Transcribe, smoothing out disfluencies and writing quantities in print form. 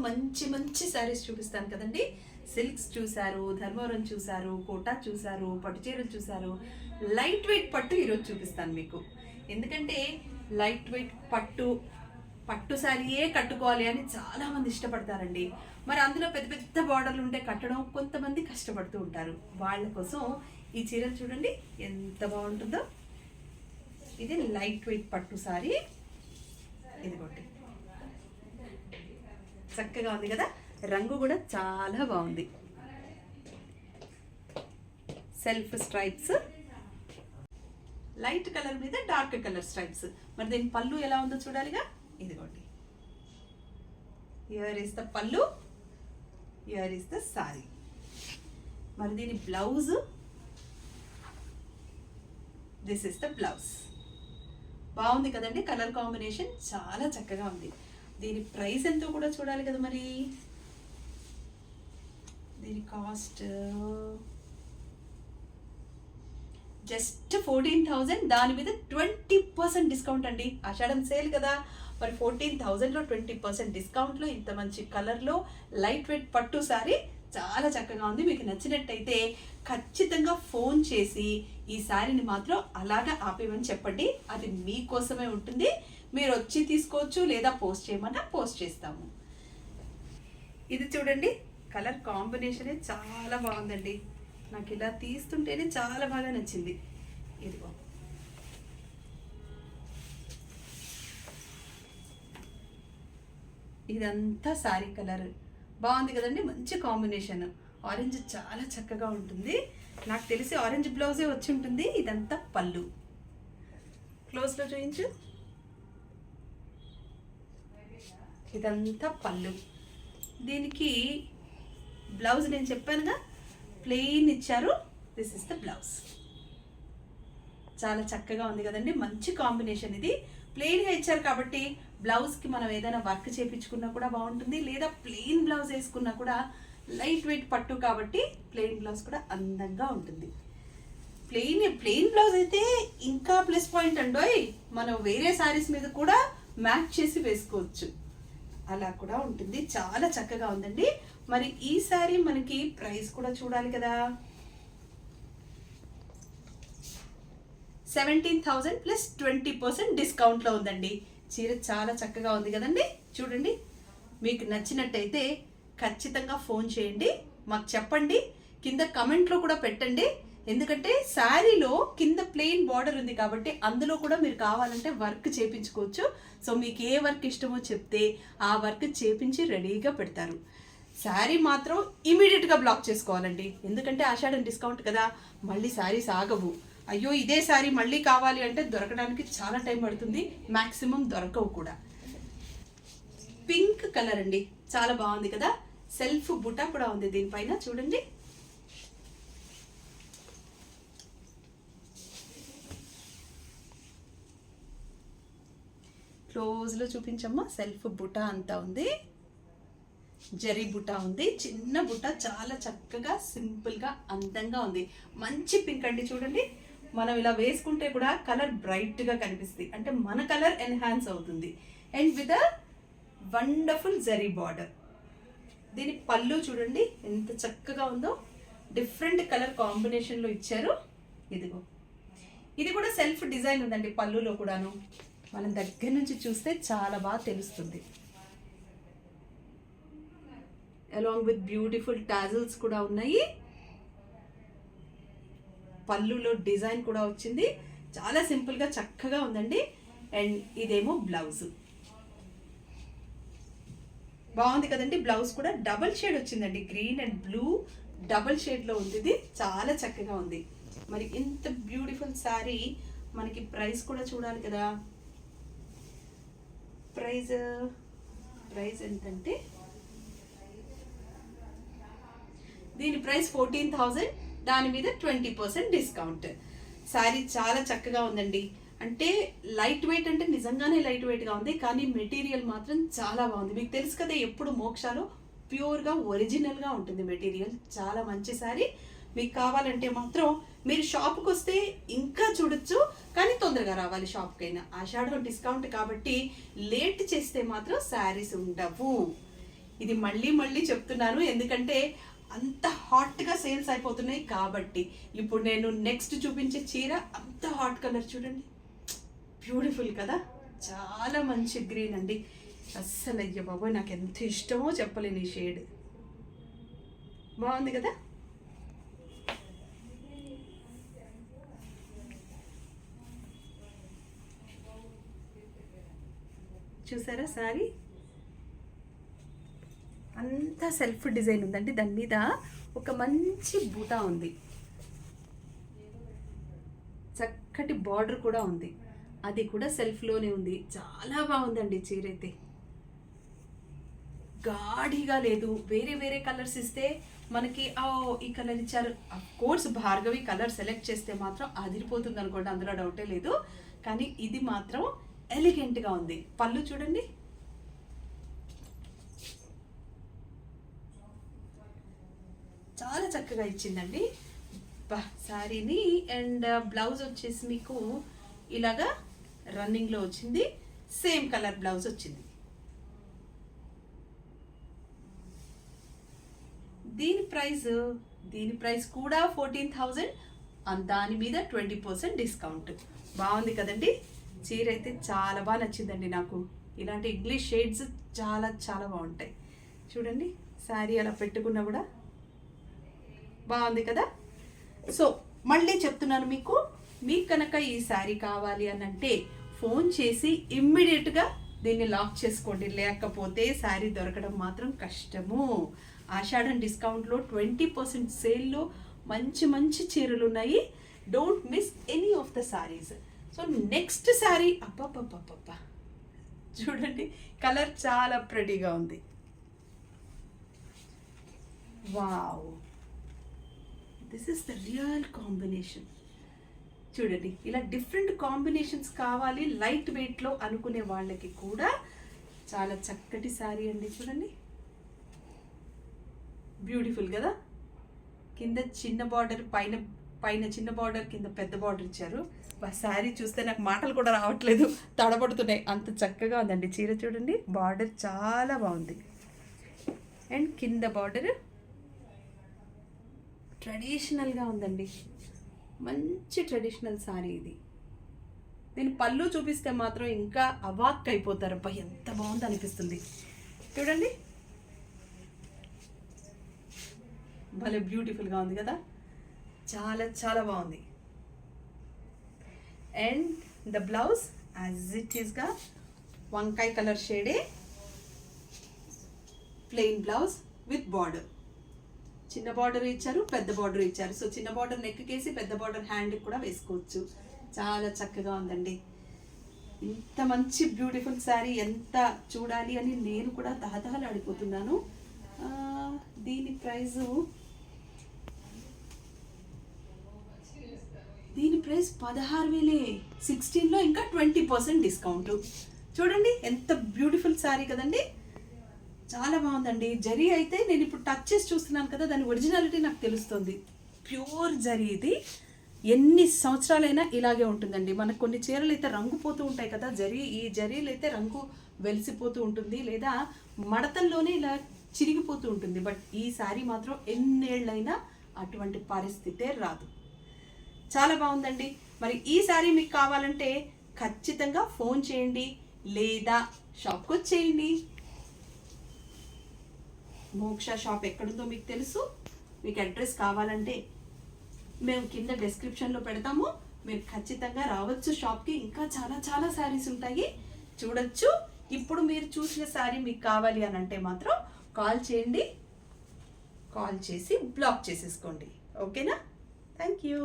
మంచి మంచి శారీస్ చూపిస్తాను కదండి. సిల్క్స్ చూసారు, ధర్మవరం చూసారు, కోటా చూసారు, పట్టు చీరలు చూసారు. లైట్ వెయిట్ పట్టు ఈరోజు చూపిస్తాను మీకు. ఎందుకంటే లైట్ వెయిట్ పట్టు శారీయే కట్టుకోవాలి అని చాలా మంది ఇష్టపడతారండి. మరి అందులో పెద్ద పెద్ద బార్డర్లు ఉంటే కట్టడం కొంతమంది కష్టపడుతూ ఉంటారు. వాళ్ళ కోసం ఈ చీరలు చూడండి ఎంత బాగుంటుందో. ఇది లైట్ వెయిట్ పట్టు శారీ. ఇదిగోండి, చక్కగా ఉంది కదా, రంగు కూడా చాలా బాగుంది. సెల్ఫ్ స్ట్రైప్స్, లైట్ కలర్ మీద డార్క్ కలర్ స్ట్రైప్స్. మరి దీని పళ్ళు ఎలా ఉందో చూడాలిగా. ఇదిగోండి, హియర్ ఇస్ ద పళ్ళు, హియర్ ఇస్ ద సారీ. మరి దీని blouse, this is the blouse. బాగుంది కదండి, కలర్ కాంబినేషన్ చాలా చక్కగా ఉంది. దీని ప్రైస్ ఎంతో కూడా చూడాలి కదా. మరి దీని కాస్ట్ జస్ట్ 14,000. దాని మీద 20% డిస్కౌంట్ అండి. ఆషాఢం సేల్ కదా, మరి 14,000లో 20% డిస్కౌంట్లో ఇంత మంచి కలర్లో లైట్ వెయిట్ పట్టు సారీ చాలా చక్కగా ఉంది. మీకు నచ్చినట్టయితే ఖచ్చితంగా ఫోన్ చేసి ఈ శారీని మాత్రం అలాగా ఆపేమని చెప్పండి. అది మీకోసమే ఉంటుంది. మీరు వచ్చి తీసుకోవచ్చు, లేదా పోస్ట్ చేయమన్నా పోస్ట్ చేస్తాము. ఇది చూడండి, కలర్ కాంబినేషనే చాలా బాగుందండి. నాకు ఇలా తీస్తుంటేనే చాలా బాగా నచ్చింది. ఇదిగో, ఇదంతా సారీ కలర్ బాగుంది కదండి, మంచి కాంబినేషన్. ఆరెంజ్ చాలా చక్కగా ఉంటుంది. నాకు తెలిసి ఆరెంజ్ బ్లౌజే వచ్చి ఉంటుంది. ఇదంతా పళ్ళు. క్లోజ్లో చూపించు. ఇదంతా పళ్ళు. దీనికి బ్లౌజ్ నేను చెప్పానుగా, ప్లెయిన్ ఇచ్చారు. This is the blouse. చాలా చక్కగా ఉంది కదండి, మంచి కాంబినేషన్. ఇది ప్లెయిన్గా ఇచ్చారు కాబట్టి బ్లౌజ్కి మనం ఏదైనా వర్క్ చేయించుకున్నా కూడా బాగుంటుంది, లేదా ప్లెయిన్ బ్లౌజ్ వేసుకున్నా కూడా. లైట్ వెయిట్ పట్టు కాబట్టి ప్లెయిన్ బ్లౌజ్ కూడా అందంగా ఉంటుంది. ప్లెయిన్ బ్లౌజ్ అయితే ఇంకా ప్లస్ పాయింట్ అండోయ్. మనం వేరే శారీస్ మీద కూడా మ్యాచ్ చేసి వేసుకోవచ్చు, అలా కూడా ఉంటుంది. చాలా చక్కగా ఉందండి. మరి ఈ శారీ మనకి ప్రైస్ కూడా చూడాలి కదా. 17,000 ప్లస్ 20% డిస్కౌంట్లో ఉందండి. చీర చాలా చక్కగా ఉంది కదండి. చూడండి, మీకు నచ్చినట్టయితే ఖచ్చితంగా ఫోన్ చేయండి, మాకు చెప్పండి, కింద కమెంట్లో కూడా పెట్టండి. ఎందుకంటే శారీలో కింద ప్లెయిన్ బార్డర్ ఉంది కాబట్టి అందులో కూడా మీరు కావాలంటే వర్క్ చేయించుకోవచ్చు. సో మీకు ఏ వర్క్ ఇష్టమో చెప్తే ఆ వర్క్ చేపించి రెడీగా పెడతారు. శారీ మాత్రం ఇమీడియట్గా బ్లాక్ చేసుకోవాలండి. ఎందుకంటే ఆషాఢం డిస్కౌంట్ కదా, మళ్ళీ శారీస్ ఆగవు. అయ్యో ఇదే శారీ మళ్ళీ కావాలి అంటే దొరకడానికి చాలా టైం పడుతుంది, మ్యాక్సిమం దొరకవు కూడా. పింక్ కలర్ అండి, చాలా బాగుంది కదా. సెల్ఫ్ బుటా కూడా ఉంది దీనిపైన, చూడండి. క్లోజ్లో చూపించమ్మా. సెల్ఫ్ బుటా అంతా ఉంది, జరీ బుటా ఉంది, చిన్న బుటా, చాలా చక్కగా సింపుల్గా అందంగా ఉంది. మంచి పింక్ అండి, చూడండి. మనం ఇలా వేసుకుంటే కూడా కలర్ బ్రైట్గా కనిపిస్తుంది, అంటే మన కలర్ ఎన్హాన్స్ అవుతుంది. And with a wonderful zari border. దీని పళ్ళు చూడండి ఎంత చక్కగా ఉందో, డిఫరెంట్ కలర్ కాంబినేషన్లో ఇచ్చారు. ఇదిగో, ఇది కూడా సెల్ఫ్ డిజైన్ ఉందండి పళ్ళులో కూడాను. మనం దగ్గర నుంచి చూస్తే చాలా బాగా తెలుస్తుంది. అలాంగ్ విత్ బ్యూటిఫుల్ టాజిల్స్ కూడా ఉన్నాయి. పళ్ళులో డిజైన్ కూడా వచ్చింది, చాలా సింపుల్గా చక్కగా ఉందండి. అండ్ ఇదేమో బ్లౌజ్. బాగుంది కదండి. బ్లౌజ్ కూడా డబల్ షేడ్ వచ్చిందండి, గ్రీన్ అండ్ బ్లూ డబల్ షేడ్లో ఉంది. ఇది చాలా చక్కగా ఉంది. మరి ఇంత బ్యూటిఫుల్ శారీ మనకి ప్రైస్ కూడా చూడాలి కదా. ప్రైస్ ఎంతంటే దీని ప్రైస్ 14,000, దాని మీద 20% డిస్కౌంట్. శారీ చాలా చక్కగా ఉందండి. అంటే లైట్ వెయిట్ అంటే నిజంగానే లైట్ వెయిట్గా ఉంది, కానీ మెటీరియల్ మాత్రం చాలా బాగుంది. మీకు తెలుసు కదా, ఎప్పుడు మోక్షాలో ప్యూర్గా ఒరిజినల్గా ఉంటుంది మెటీరియల్. చాలా మంచి శారీ. మీకు కావాలంటే మాత్రం మీరు షాప్కి వస్తే ఇంకా చూడొచ్చు, కానీ తొందరగా రావాలి షాప్కైనా. ఆషాఢం డిస్కౌంట్ కాబట్టి లేట్ చేస్తే మాత్రం శారీస్ ఉండవు. ఇది మళ్ళీ మళ్ళీ చెప్తున్నాను, ఎందుకంటే అంత హాట్గా సేల్స్ అయిపోతున్నాయి కాబట్టి. ఇప్పుడు నేను నెక్స్ట్ చూపించే చీర అంత హాట్ కలర్ చూడండి, బ్యూటిఫుల్ కదా, చాలా మంచి గ్రీన్ అండి. అస్సలు అయ్య బాబోయ్ నాకు ఎంత ఇష్టమో చెప్పలేను ఈ షేడ్. బాగుంది కదా. చూసారా సారీ అంతా సెల్ఫ్ డిజైన్ ఉందండి, దాని మీద ఒక మంచి బూటా ఉంది, చక్కటి బార్డర్ కూడా ఉంది, అది కూడా సెల్ఫ్లోనే ఉంది. చాలా బాగుందండి చీర అయితే, గాఢీగా లేదు. వేరే వేరే కలర్స్ ఇస్తే మనకి ఈ కలర్ ఇచ్చారు, కోర్స్ భార్గవి కలర్ సెలెక్ట్ చేస్తే మాత్రం అదిరిపోతుంది అనుకోండి, అందులో డౌటే లేదు. కానీ ఇది మాత్రం ఎలిగెంట్గా ఉంది. పళ్ళు చూడండి, చాలా చక్కగా ఇచ్చిందండి శారీని. అండ్ బ్లౌజ్ వచ్చేసి మీకు ఇలాగా రన్నింగ్లో వచ్చింది, సేమ్ కలర్ బ్లౌజ్ వచ్చింది. దీని ప్రైస్ కూడా 14,000, దాని మీద 20% డిస్కౌంట్. బాగుంది కదండి చీర అయితే, చాలా బాగా నచ్చిందండి నాకు. ఇలాంటి ఇంగ్లీష్ షేడ్స్ చాలా చాలా బాగుంటాయి. చూడండి శారీ అలా పెట్టుకున్నా కూడా బాగుంది కదా. సో మళ్ళీ చెప్తున్నాను, మీకు కనుక ఈ శారీ కావాలి అని అంటే ఫోన్ చేసి ఇమ్మీడియట్గా దీన్ని లాక్ చేసుకోండి, లేకపోతే శారీ దొరకడం మాత్రం కష్టము. ఆషాఢం డిస్కౌంట్లో 20% సేల్లో మంచి మంచి చీరలు ఉన్నాయి. Don't miss any of the sarees. So next saree అబ్బబ్బబ్బబ్బ చూడండి, కలర్ చాలా ప్రెటీగా ఉంది. Wow, this is the real combination. చూడండి, ఇలా డిఫరెంట్ కాంబినేషన్స్ కావాలి లైట్ వెయిట్లో అనుకునే వాళ్ళకి కూడా చాలా చక్కటి శారీ అండి. చూడండి, బ్యూటిఫుల్ కదా. కింద చిన్న బార్డర్, పైన చిన్న బార్డర్, కింద పెద్ద బార్డర్ ఇచ్చారు. శారీ చూస్తే నాకు మాటలు కూడా రావట్లేదు, తడబడుతున్నాయి, అంత చక్కగా ఉందండి చీర. చూడండి, బార్డర్ చాలా బాగుంది. అండ్ కింద బార్డర్ ట్రెడిషనల్గా ఉందండి, మంచి ట్రెడిషనల్ శారీ ఇది. నేను పళ్ళు చూపిస్తే మాత్రం ఇంకా అవాక్ అయిపోతారు, అబ్బా ఎంత బాగుంది అనిపిస్తుంది. చూడండి, భలే బ్యూటిఫుల్గా ఉంది కదా, చాలా చాలా బాగుంది. And the blouse as it ఈస్గా వంకాయ కలర్ షేడే, ప్లెయిన్ బ్లౌజ్ విత్ బార్డర్. చిన్న బార్డర్ ఇచ్చారు, పెద్ద బార్డర్ ఇచ్చారు. సో చిన్న బార్డర్ నెక్కేసి పెద్ద బార్డర్ హ్యాండ్కి కూడా వేసుకోవచ్చు. చాలా చక్కగా ఉందండి. ఇంత మంచి బ్యూటిఫుల్ శారీ ఎంత చూడాలి అని నేను కూడా తహతహలాడిపోతున్నాను. దీని ప్రైస్ 16,000, 16లో ఇంకా 20% డిస్కౌంట్. చూడండి ఎంత బ్యూటిఫుల్ శారీ కదండి, చాలా బాగుందండి. జరీ అయితే నేను ఇప్పుడు టచ్ చేసి చూస్తున్నాను కదా, దాని ఒరిజినాలిటీ నాకు తెలుస్తుంది. ప్యూర్ జరీ ఇది, ఎన్ని సంవత్సరాలైనా ఇలాగే ఉంటుందండి. మనకు కొన్ని చీరలు అయితే రంగు పోతూ ఉంటాయి కదా, ఈ జరీలు అయితే రంగు వెలిసిపోతూ ఉంటుంది, లేదా మడతల్లోనే ఇలా చిరిగిపోతూ ఉంటుంది. బట్ ఈ శారీ మాత్రం ఎన్నేళ్ళైనా అటువంటి పరిస్థితే రాదు. చాలా బాగుందండి. మరి ఈ శారీ మీకు కావాలంటే ఖచ్చితంగా ఫోన్ చేయండి, లేదా షాప్కి వచ్చేయండి. మోక్ష షాప్ ఎక్కడుందో మీకు తెలుసు. మీకు అడ్రస్ కావాలంటే మేము కింద డిస్క్రిప్షన్లో పెడతాము, మీరు ఖచ్చితంగా రావచ్చు షాప్కి. ఇంకా చాలా చాలా శారీస్ ఉంటాయి, చూడొచ్చు. ఇప్పుడు మీరు చూసిన శారీ మీకు కావాలి అని అంటే మాత్రం కాల్ చేయండి, కాల్ చేసి బ్లాక్ చేసేసుకోండి. ఓకేనా? Thank you.